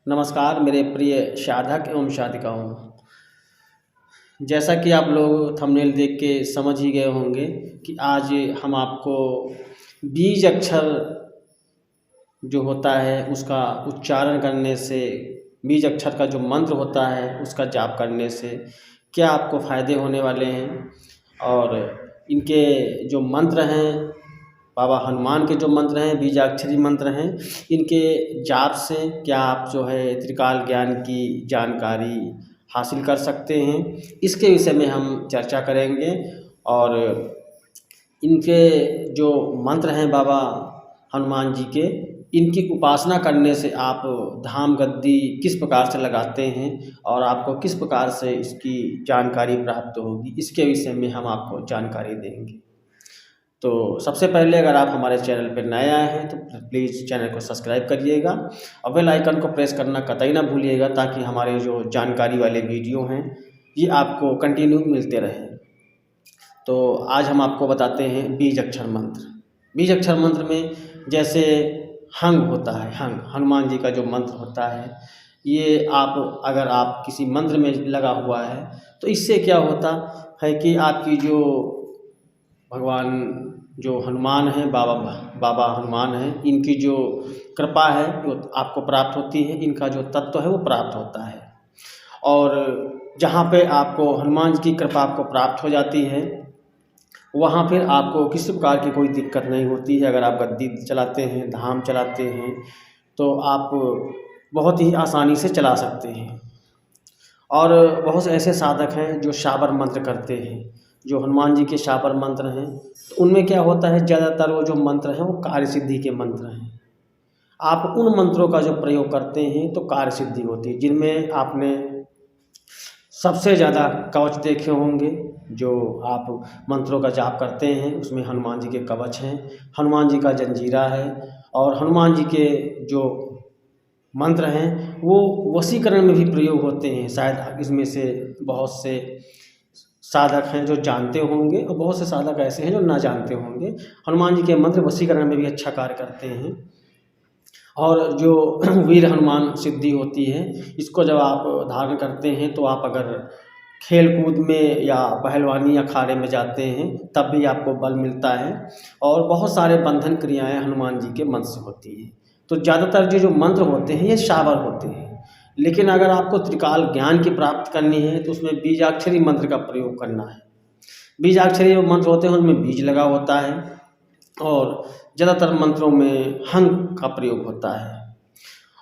नमस्कार मेरे प्रिय साधक एवं साधिकाओं। जैसा कि आप लोग थंबनेल देख के समझ ही गए होंगे कि आज हम आपको बीज अक्षर जो होता है उसका उच्चारण करने से, बीज अक्षर का जो मंत्र होता है उसका जाप करने से क्या आपको फ़ायदे होने वाले हैं और इनके जो मंत्र हैं, बाबा हनुमान के जो मंत्र हैं, बीजाक्षरी मंत्र हैं, इनके जाप से क्या आप जो है त्रिकाल ज्ञान की जानकारी हासिल कर सकते हैं, इसके विषय में हम चर्चा करेंगे। और इनके जो मंत्र हैं बाबा हनुमान जी के, इनकी उपासना करने से आप धाम गद्दी किस प्रकार से लगाते हैं और आपको किस प्रकार से इसकी जानकारी प्राप्त होगी, इसके विषय में हम आपको जानकारी देंगे। तो सबसे पहले अगर आप हमारे चैनल पर नए आए हैं तो प्लीज़ चैनल को सब्सक्राइब करिएगा और बेल आइकन को प्रेस करना कतई ना भूलिएगा, ताकि हमारे जो जानकारी वाले वीडियो हैं ये आपको कंटिन्यू मिलते रहें। तो आज हम आपको बताते हैं बीज अक्षर मंत्र। बीज अक्षर मंत्र में जैसे हंग होता है, हंग हनुमान जी का जो मंत्र होता है, ये अगर आप किसी मंत्र में लगा हुआ है तो इससे क्या होता है कि आपकी जो भगवान जो हनुमान हैं, बाबा हनुमान हैं, इनकी जो कृपा है वो आपको प्राप्त होती है, इनका जो तत्व है वो प्राप्त होता है। और जहाँ पे आपको हनुमान जी की कृपा आपको प्राप्त हो जाती है वहाँ फिर आपको किसी प्रकार की कोई दिक्कत नहीं होती है। अगर आप गद्दी चलाते हैं, धाम चलाते हैं, तो आप बहुत ही आसानी से चला सकते हैं। और बहुत से ऐसे साधक हैं जो शाबर मंत्र करते हैं, जो हनुमान जी के शाबर मंत्र हैं, तो उनमें क्या होता है, ज़्यादातर वो जो मंत्र हैं वो कार्य सिद्धि के मंत्र हैं। आप उन मंत्रों का जो प्रयोग करते हैं तो कार्य सिद्धि होती है, जिनमें आपने सबसे ज़्यादा कवच देखे होंगे। जो आप मंत्रों का जाप करते हैं उसमें हनुमान जी के कवच हैं, हनुमान जी का जंजीरा है, और हनुमान जी के जो मंत्र हैं वो वशीकरण में भी प्रयोग होते हैं। शायद इसमें से बहुत से साधक हैं जो जानते होंगे और बहुत से साधक ऐसे हैं जो ना जानते होंगे। हनुमान जी के मंत्र वशीकरण में भी अच्छा कार्य करते हैं। और जो वीर हनुमान सिद्धि होती है, इसको जब आप धारण करते हैं तो आप अगर खेल कूद में या पहलवानी अखाड़े में जाते हैं तब भी आपको बल मिलता है। और बहुत सारे बंधन क्रियाएं हनुमान जी के मंत्र से होती हैं। तो ज़्यादातर जो मंत्र होते हैं ये शाबर होते हैं, लेकिन अगर आपको त्रिकाल ज्ञान की प्राप्त करनी है तो उसमें बीजाक्षरी मंत्र का प्रयोग करना है। बीजाक्षरी जो मंत्र होते हैं उनमें बीज लगा होता है और ज़्यादातर मंत्रों में हंग का प्रयोग होता है।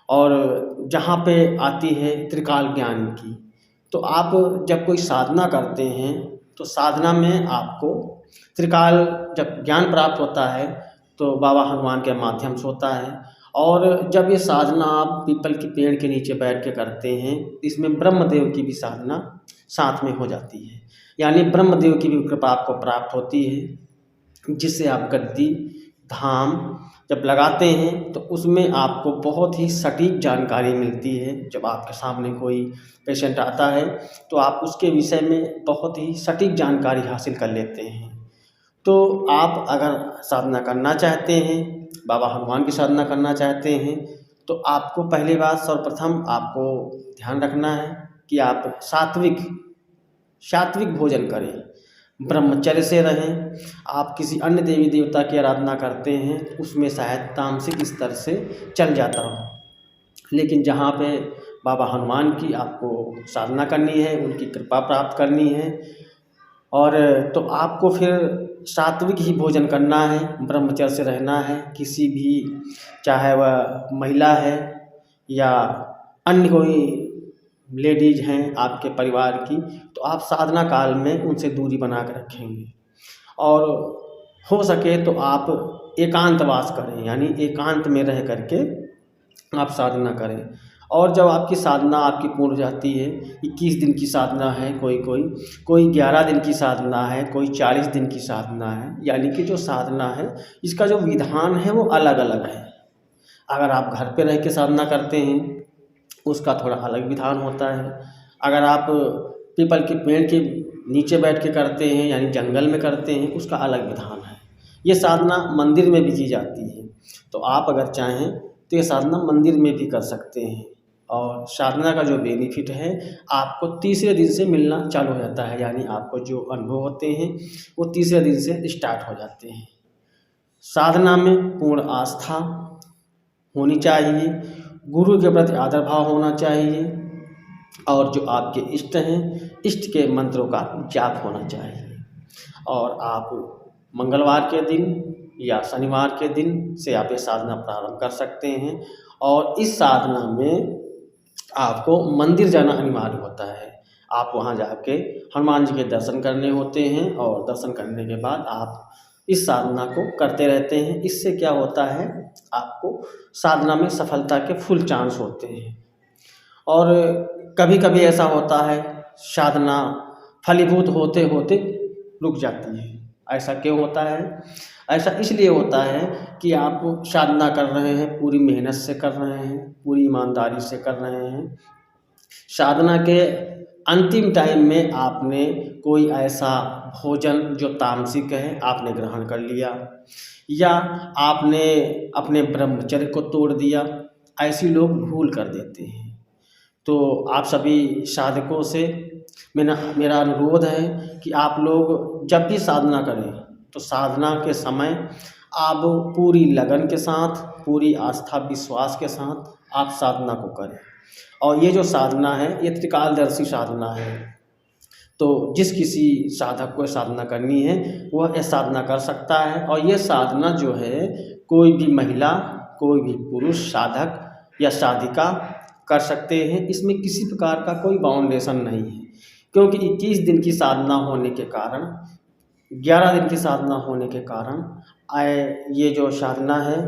और जहाँ पे आती है त्रिकाल ज्ञान की, तो आप जब कोई साधना करते हैं तो साधना में आपको त्रिकाल जब ज्ञान प्राप्त होता है तो बाबा हनुमान के माध्यम से होता है। और जब ये साधना आप पीपल के पेड़ के नीचे बैठ के करते हैं, इसमें ब्रह्मदेव की भी साधना साथ में हो जाती है, यानी ब्रह्मदेव की भी कृपा आपको प्राप्त होती है, जिससे आप गद्दी धाम जब लगाते हैं तो उसमें आपको बहुत ही सटीक जानकारी मिलती है। जब आपके सामने कोई पेशेंट आता है तो आप उसके विषय में बहुत ही सटीक जानकारी हासिल कर लेते हैं। तो आप अगर साधना करना चाहते हैं, बाबा हनुमान की साधना करना चाहते हैं, तो आपको पहली बात सर्वप्रथम आपको ध्यान रखना है कि आप सात्विक भोजन करें, ब्रह्मचर्य से रहें। आप किसी अन्य देवी देवता की आराधना करते हैं उसमें शायद तामसिक स्तर से चल जाता हो, लेकिन जहाँ पे बाबा हनुमान की आपको साधना करनी है, उनकी कृपा प्राप्त करनी है, और तो आपको फिर सात्विक ही भोजन करना है, ब्रह्मचर्य से रहना है। किसी भी, चाहे वह महिला है या अन्य कोई लेडीज हैं आपके परिवार की, तो आप साधना काल में उनसे दूरी बना कर रखेंगे। और हो सके तो आप एकांतवास करें, यानी एकांत में रह करके आप साधना करें। और जब आपकी साधना आपकी पूर्ण हो जाती है, 21 दिन की साधना है, कोई 11 दिन की साधना है, कोई 40 दिन की साधना है, यानी कि जो साधना है इसका जो विधान है वो अलग अलग है। अगर आप घर पे रह के साधना करते हैं उसका थोड़ा अलग विधान होता है। अगर आप पीपल के पेड़ के नीचे बैठ के करते हैं यानी जंगल में करते हैं, उसका अलग विधान है। ये साधना मंदिर में भी की जाती है, तो आप अगर चाहें तो ये साधना मंदिर में भी कर सकते हैं। और साधना का जो बेनिफिट है आपको तीसरे दिन से मिलना चालू हो जाता है, यानी आपको जो अनुभव होते हैं वो तीसरे दिन से स्टार्ट हो जाते हैं। साधना में पूर्ण आस्था होनी चाहिए, गुरु के प्रति आदर भाव होना चाहिए और जो आपके इष्ट हैं, इष्ट के मंत्रों का जाप होना चाहिए। और आप मंगलवार के दिन या शनिवार के दिन से आप ये साधना प्रारंभ कर सकते हैं। और इस साधना में आपको मंदिर जाना अनिवार्य होता है। आप वहाँ जाके हनुमान जी के दर्शन करने होते हैं और दर्शन करने के बाद आप इस साधना को करते रहते हैं। इससे क्या होता है, आपको साधना में सफलता के फुल चांस होते हैं। और कभी कभी ऐसा होता है साधना फलीभूत होते होते रुक जाती है। ऐसा क्यों होता है? ऐसा इसलिए होता है कि आप साधना कर रहे हैं, पूरी मेहनत से कर रहे हैं, पूरी ईमानदारी से कर रहे हैं। साधना के अंतिम टाइम में आपने कोई ऐसा भोजन जो तामसिक है आपने ग्रहण कर लिया, या आपने अपने ब्रह्मचर्य को तोड़ दिया, ऐसी लोग भूल कर देते हैं। तो आप सभी साधकों से मेरा अनुरोध है कि आप लोग जब भी साधना करें तो साधना के समय आप पूरी लगन के साथ, पूरी आस्था विश्वास के साथ आप साधना को करें। और ये जो साधना है ये त्रिकालदर्शी साधना है। तो जिस किसी साधक को साधना करनी है वह यह साधना कर सकता है। और ये साधना जो है कोई भी महिला, कोई भी पुरुष साधक या साधिका कर सकते हैं। इसमें किसी प्रकार का कोई बाउंडेशन नहीं है, क्योंकि 21 दिन की साधना होने के कारण, 11 दिन की साधना होने के कारण ये जो साधना है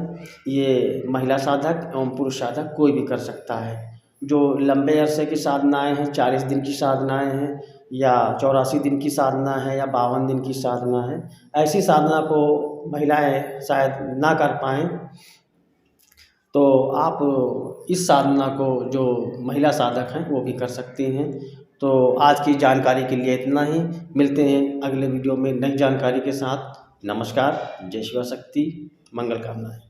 ये महिला साधक एवं पुरुष साधक कोई भी कर सकता है। जो लंबे अरसे की साधनाएं हैं, 40 दिन की साधनाएं हैं या 84 दिन की साधना है या 52 दिन की साधना है, ऐसी साधना को महिलाएं शायद ना कर पाएँ। तो आप इस साधना को जो महिला साधक हैं वो भी कर सकती हैं। तो आज की जानकारी के लिए इतना ही। मिलते हैं अगले वीडियो में नई जानकारी के साथ। नमस्कार, जय शिवा शक्ति, मंगल कामनाएं।